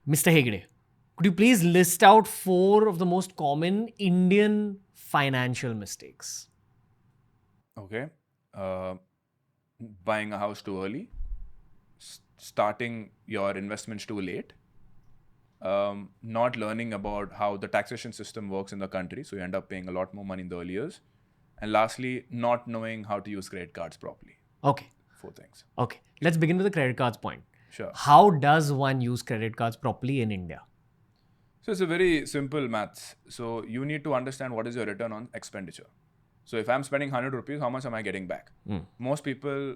Mr. Hegde, could you please list out 4 of the most common Indian financial mistakes? Okay. Buying a house too early, starting your investments too late, not learning about how the taxation system works in the country, so you end up paying a lot more money in the early years, and lastly, not knowing how to use credit cards properly. Okay. 4 things. Okay. Let's begin with the credit cards point. Sure. How does one use credit cards properly in India? So it's a very simple maths. So you need to understand what is your return on expenditure. So if I'm spending 100 rupees, how much am I getting back? Most people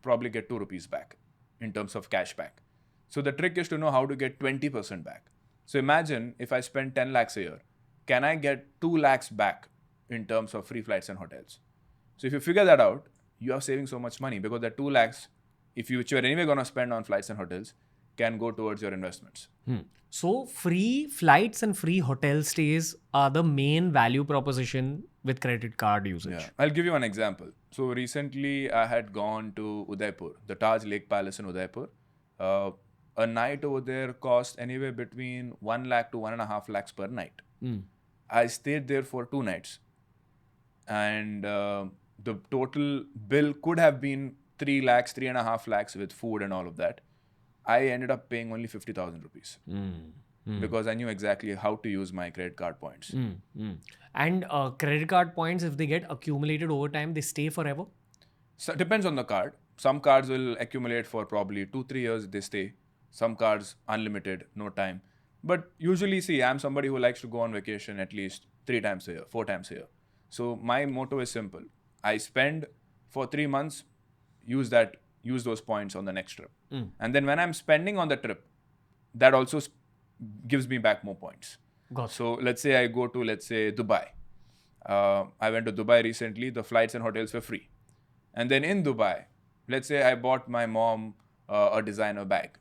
probably get 2 rupees back in terms of cash back. So the trick is to know how to get 20% back. So imagine if I spend 10 lakhs a year, can I get 2 lakhs back in terms of free flights and hotels? So if you figure that out, you are saving so much money because that 2 lakhs, which you're anyway going to spend on flights and hotels, can go towards your investments. So free flights and free hotel stays are the main value proposition with credit card usage. Yeah. I'll give you an example. So recently I had gone to Udaipur, the Taj Lake Palace in Udaipur. A night over there cost anywhere between 1 lakh to 1.5 lakhs per night. I stayed there for 2 nights. And the total bill could have been 3 lakhs, 3.5 lakhs with food and all of that. I ended up paying only 50,000 rupees because I knew exactly how to use my credit card points. And credit card points, if they get accumulated over time, they stay forever? So it depends on the card. Some cards will accumulate for probably 2-3 years, they stay. Some cards unlimited, no time. But usually, see, I'm somebody who likes to go on vacation at least 3 times a year, 4 times a year. So my motto is simple. I spend for 3 months, use those points on the next trip. And then when I'm spending on the trip, that also gives me back more points. Got So let's say I go to, Dubai. I went to Dubai recently. The flights and hotels were free. And then in Dubai, let's say I bought my mom a designer bag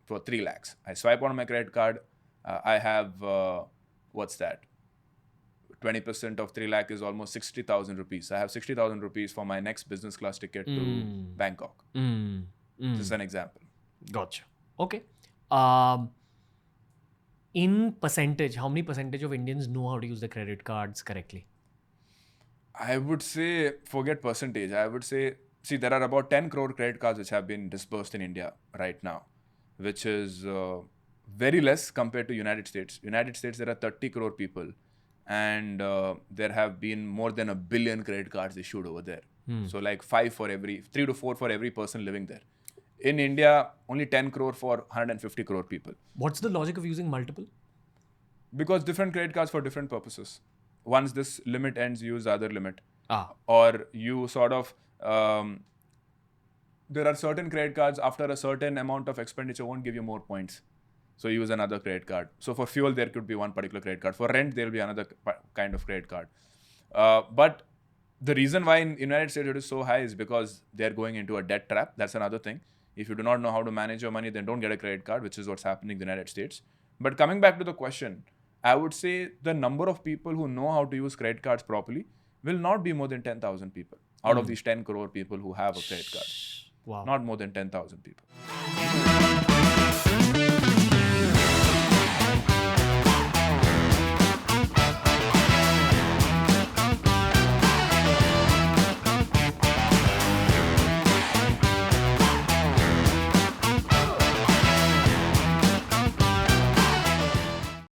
for 3 lakhs. I swipe on my credit card. I have, 20% of 3 lakh is almost 60,000 rupees. I have 60,000 rupees for my next business class ticket to Bangkok. This is an example. Gotcha. Okay. In percentage, how many percentage of Indians know how to use the credit cards correctly? I would say, forget percentage. I would say, see, there are about 10 crore credit cards which have been disbursed in India right now, which is very less compared to United States. United States, there are 30 crore people. And there have been more than 1 billion credit cards issued over there. So like 3 to 4 for every person living there. In India, only 10 crore for 150 crore people. What's the logic of using multiple? Because different credit cards for different purposes. Once this limit ends, you use the other limit. Or you sort of, there are certain credit cards after a certain amount of expenditure won't give you more points. So use another credit card. So for fuel, there could be one particular credit card. For rent, there will be another kind of credit card. But the reason why in United States it is so high is because they're going into a debt trap. That's another thing. If you do not know how to manage your money, then don't get a credit card, which is what's happening in the United States. But coming back to the question, I would say the number of people who know how to use credit cards properly will not be more than 10,000 people out of these 10 crore people who have a credit card. Wow. Not more than 10,000 people.